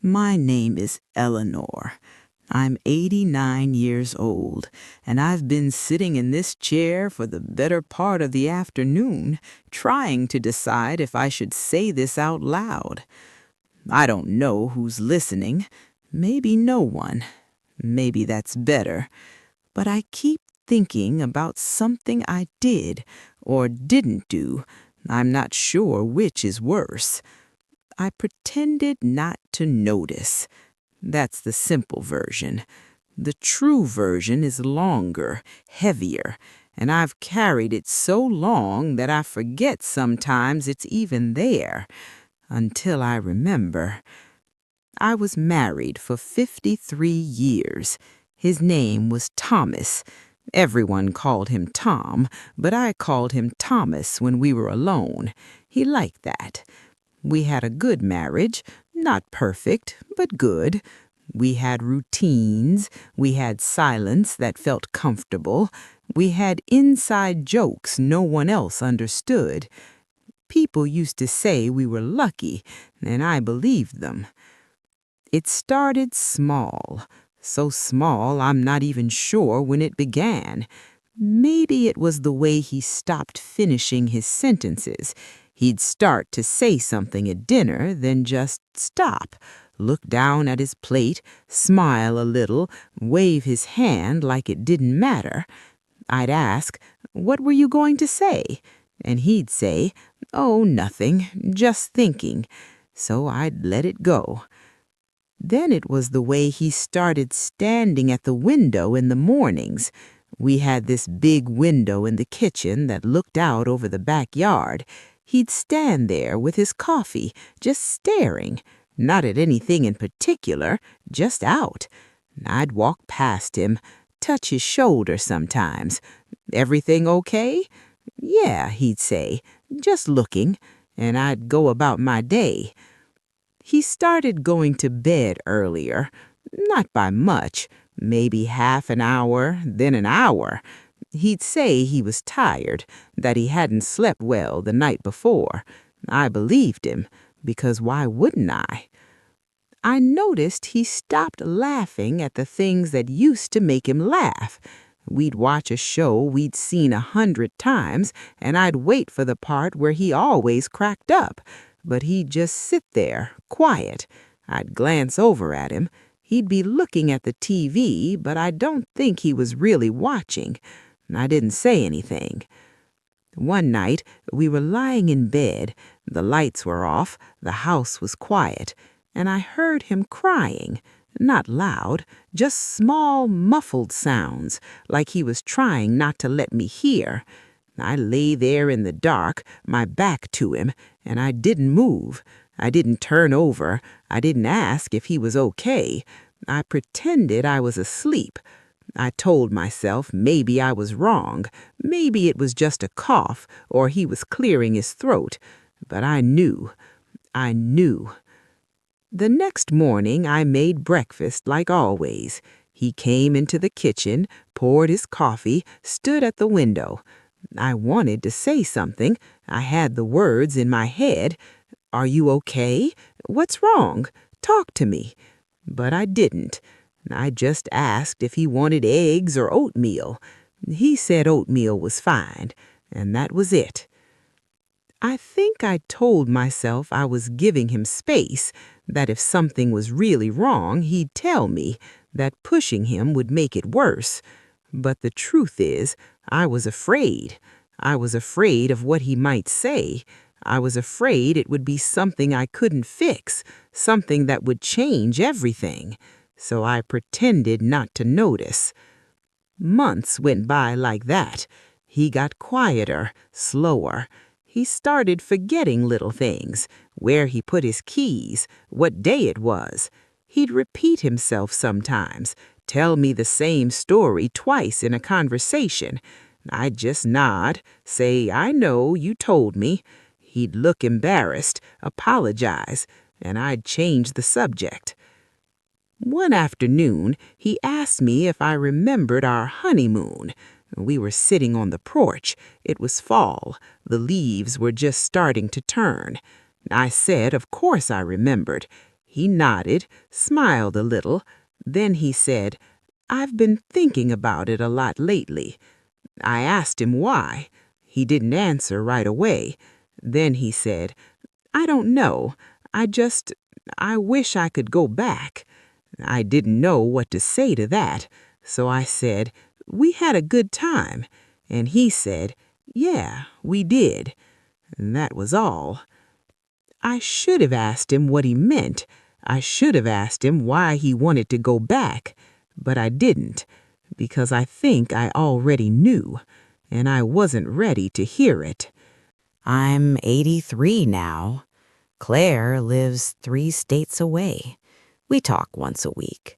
My name is Eleanor. I'm 89 years old, and I've been sitting in this chair for the better part of the afternoon, trying to decide if I should say this out loud. I don't know who's listening. Maybe no one. Maybe that's better. But I keep thinking about something I did or didn't do. I'm not sure which is worse. I pretended not to notice. That's the simple version. The true version is longer, heavier, and I've carried it so long that I forget sometimes it's even there, until I remember. I was married for 53 years. His name was Thomas. Everyone called him Tom, but I called him Thomas when we were alone. He liked that. We had a good marriage, not perfect, but good. We had routines, we had silence that felt comfortable, we had inside jokes no one else understood. People used to say we were lucky, and I believed them. It started small, so small I'm not even sure when it began. Maybe it was the way he stopped finishing his sentences. He'd start to say something at dinner, then just stop, look down at his plate, smile a little, wave his hand like it didn't matter. I'd ask, "What were you going to say?" And he'd say, "Oh, nothing, just thinking." So I'd let it go. Then it was the way he started standing at the window in the mornings. We had this big window in the kitchen that looked out over the backyard. He'd stand there with his coffee, just staring, not at anything in particular, just out. I'd walk past him, touch his shoulder sometimes. "Everything okay?" "Yeah," he'd say, "just looking," and I'd go about my day. He started going to bed earlier, not by much, maybe half an hour, then an hour. He'd say he was tired, that he hadn't slept well the night before. I believed him, because why wouldn't I? I noticed he stopped laughing at the things that used to make him laugh. We'd watch a show we'd seen 100 times, and I'd wait for the part where he always cracked up, but he'd just sit there, quiet. I'd glance over at him. He'd be looking at the TV, but I don't think he was really watching. I didn't say anything. One night, we were lying in bed. The lights were off, the house was quiet, and I heard him crying. Not loud, just small, muffled sounds, like he was trying not to let me hear. I lay there in the dark, my back to him, and I didn't move. I didn't turn over. I didn't ask if he was okay. I pretended I was asleep. I told myself maybe I was wrong. Maybe it was just a cough, or he was clearing his throat. But I knew. I knew. The next morning I made breakfast like always. He came into the kitchen, poured his coffee, stood at the window. I wanted to say something. I had the words in my head. "Are you okay? What's wrong? Talk to me." But I didn't. I just asked if he wanted eggs or oatmeal. He said oatmeal was fine, and that was it. I think I told myself I was giving him space, that if something was really wrong, he'd tell me, that pushing him would make it worse. But the truth is, I was afraid. I was afraid of what he might say. I was afraid it would be something I couldn't fix, something that would change everything. So I pretended not to notice. Months went by like that. He got quieter, slower. He started forgetting little things, where he put his keys, what day it was. He'd repeat himself sometimes, tell me the same story twice in a conversation. I'd just nod, say, "I know, you told me." He'd look embarrassed, apologize, and I'd change the subject. One afternoon, he asked me if I remembered our honeymoon. We were sitting on the porch. It was fall. The leaves were just starting to turn. I said, of course I remembered. He nodded, smiled a little. Then he said, "I've been thinking about it a lot lately." I asked him why. He didn't answer right away. Then he said, "I don't know. I wish I could go back." I didn't know what to say to that, so I said, "We had a good time." And he said, "Yeah, we did." And that was all. I should have asked him what he meant. I should have asked him why he wanted to go back, but I didn't, because I think I already knew, and I wasn't ready to hear it. I'm 83 now. Claire lives 3 states away. We talk once a week.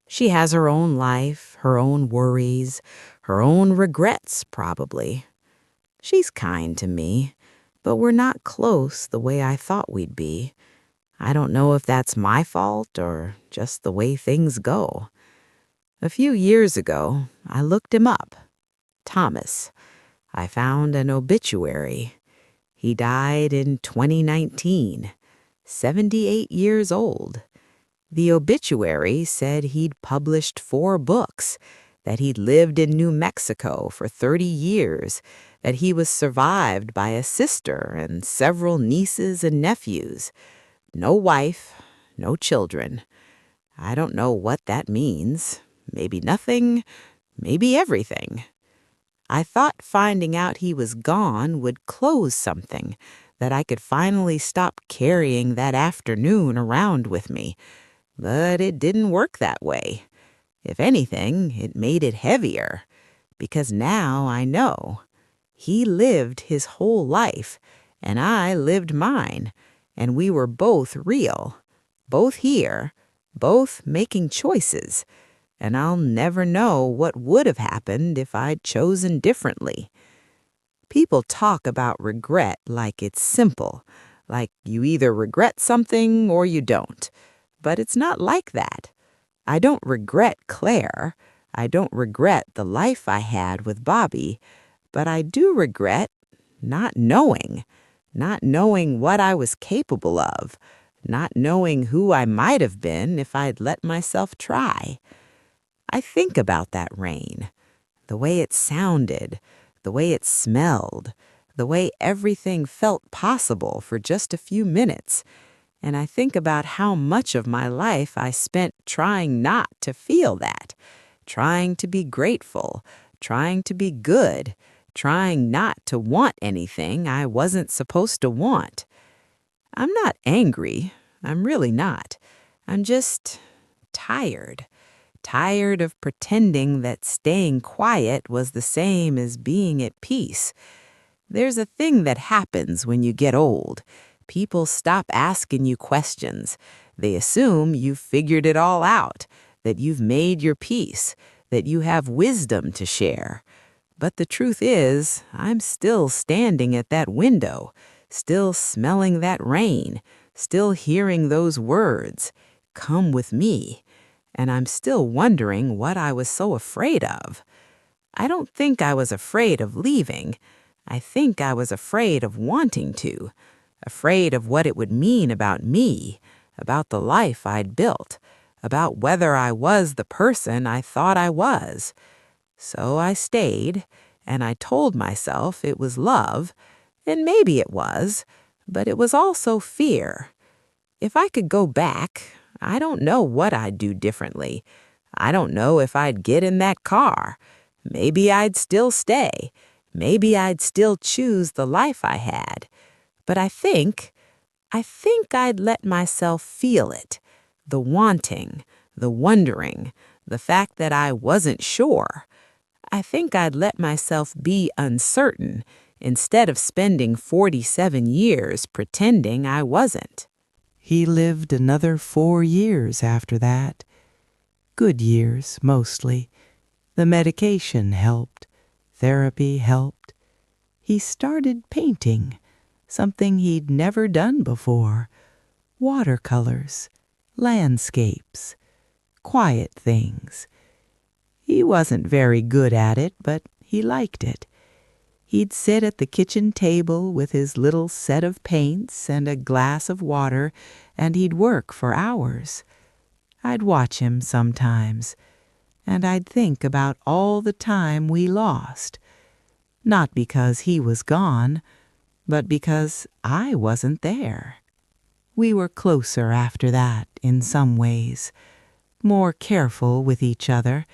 She has her own life, her own worries, her own regrets, probably. She's kind to me, but we're not close the way I thought we'd be. I don't know if that's my fault or just the way things go. A few years ago, I looked him up. Thomas. I found an obituary. He died in 2019, 78 years old. The obituary said he'd published 4 books, that he'd lived in New Mexico for 30 years, that he was survived by a sister and several nieces and nephews. No wife, no children. I don't know what that means. Maybe nothing, maybe everything. I thought finding out he was gone would close something, that I could finally stop carrying that afternoon around with me. But it didn't work that way. If anything, it made it heavier, because now I know. He lived his whole life, and I lived mine, and we were both real, both here, both making choices, and I'll never know what would have happened if I'd chosen differently. People talk about regret like it's simple, like you either regret something or you don't. But it's not like that. I don't regret Claire. I don't regret the life I had with Bobby. But I do regret not knowing what I was capable of, not knowing who I might have been if I'd let myself try. I think about that rain, the way it sounded, the way it smelled, the way everything felt possible for just a few minutes. And I think about how much of my life I spent trying not to feel that, trying to be grateful, trying to be good, trying not to want anything I wasn't supposed to want. I'm not angry. I'm really not. I'm just tired. Tired of pretending that staying quiet was the same as being at peace. There's a thing that happens when you get old. People stop asking you questions. They assume you've figured it all out, that you've made your peace, that you have wisdom to share. But the truth is, I'm still standing at that window, still smelling that rain, still hearing those words, "Come with me." And I'm still wondering what I was so afraid of. I don't think I was afraid of leaving. I think I was afraid of wanting to, afraid of what it would mean about me, about the life I'd built, about whether I was the person I thought I was. So I stayed, and I told myself it was love, and maybe it was, but it was also fear. If I could go back, I don't know what I'd do differently. I don't know if I'd get in that car. Maybe I'd still stay. Maybe I'd still choose the life I had. But I think I'd let myself feel it. The wanting, the wondering, the fact that I wasn't sure. I think I'd let myself be uncertain instead of spending 47 years pretending I wasn't. He lived another 4 years after that. Good years, mostly. The medication helped. Therapy helped. He started painting, something he'd never done before. Watercolors, landscapes, quiet things. He wasn't very good at it, but he liked it. He'd sit at the kitchen table with his little set of paints and a glass of water, and he'd work for hours. I'd watch him sometimes, and I'd think about all the time we lost, not because he was gone, but because I wasn't there. We were closer after that in some ways, more careful with each other,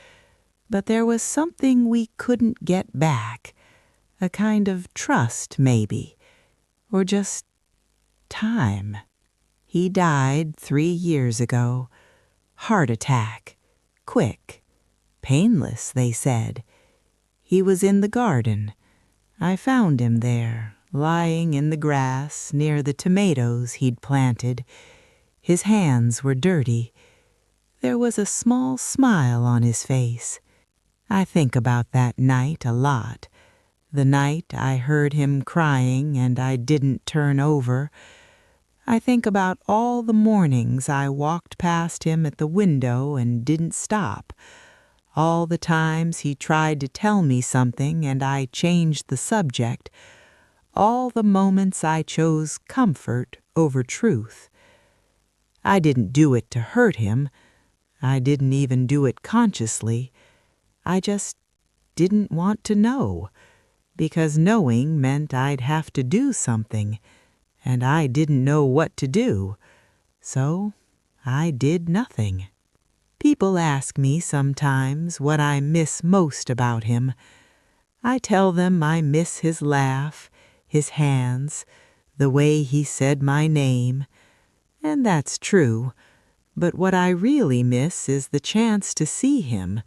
but there was something we couldn't get back, a kind of trust maybe, or just time. He died 3 years ago. Heart attack. Quick. Painless, they said. He was in the garden. I found him there, lying in the grass near the tomatoes he'd planted. His hands were dirty. There was a small smile on his face. I think about that night a lot. The night I heard him crying and I didn't turn over. I think about all the mornings I walked past him at the window and didn't stop. All the times he tried to tell me something and I changed the subject. All the moments I chose comfort over truth. I didn't do it to hurt him. I didn't even do it consciously. I just didn't want to know, because knowing meant I'd have to do something, and I didn't know what to do, so I did nothing. People ask me sometimes what I miss most about him. I tell them I miss his laugh, his hands, the way he said my name, and that's true, but what I really miss is the chance to see him,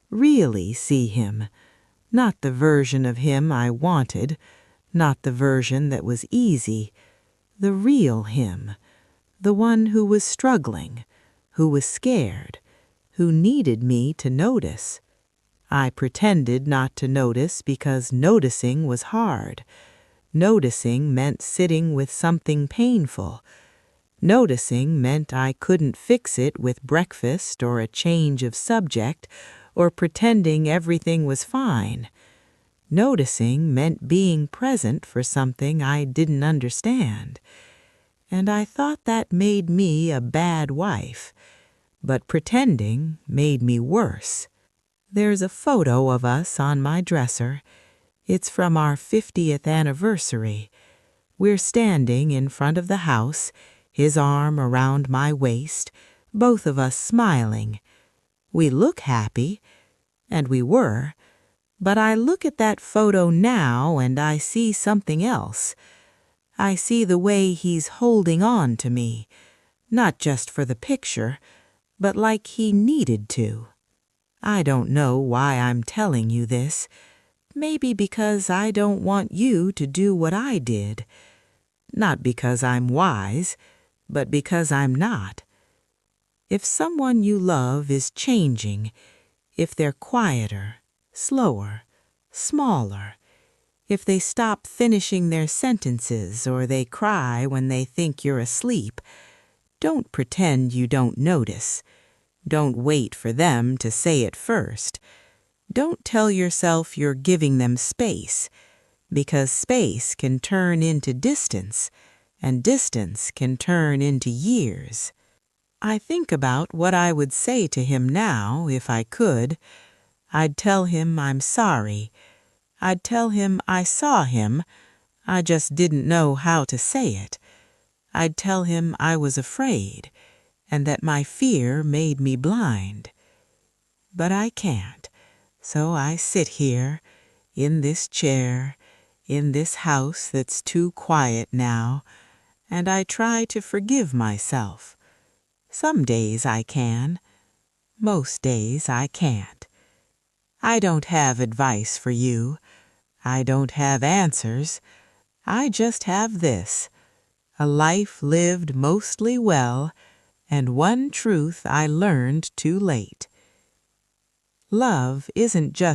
really see him, not the version of him I wanted, not the version that was easy, the real him, the one who was struggling, who was scared, who needed me to notice. I pretended not to notice because noticing was hard. Noticing meant sitting with something painful. Noticing meant I couldn't fix it with breakfast or a change of subject or pretending everything was fine. Noticing meant being present for something I didn't understand. And I thought that made me a bad wife, but pretending made me worse. There's a photo of us on my dresser. It's from our 50th anniversary. We're standing in front of the house, his arm around my waist, both of us smiling. We look happy, and we were, but I look at that photo now and I see something else. I see the way he's holding on to me, not just for the picture, but like he needed to. I don't know why I'm telling you this. Maybe because I don't want you to do what I did. Not because I'm wise, but because I'm not. If someone you love is changing, if they're quieter, slower, smaller, if they stop finishing their sentences or they cry when they think you're asleep, don't pretend you don't notice. Don't wait for them to say it first. Don't tell yourself you're giving them space, because space can turn into distance, and distance can turn into years. I think about what I would say to him now if I could. I'd tell him I'm sorry. I'd tell him I saw him, I just didn't know how to say it. I'd tell him I was afraid, and that my fear made me blind. But I can't, so I sit here, in this chair, in this house that's too quiet now, and I try to forgive myself. Some days I can. Most days I can't. I don't have advice for you. I don't have answers. I just have this: a life lived mostly well, and one truth I learned too late. Love isn't just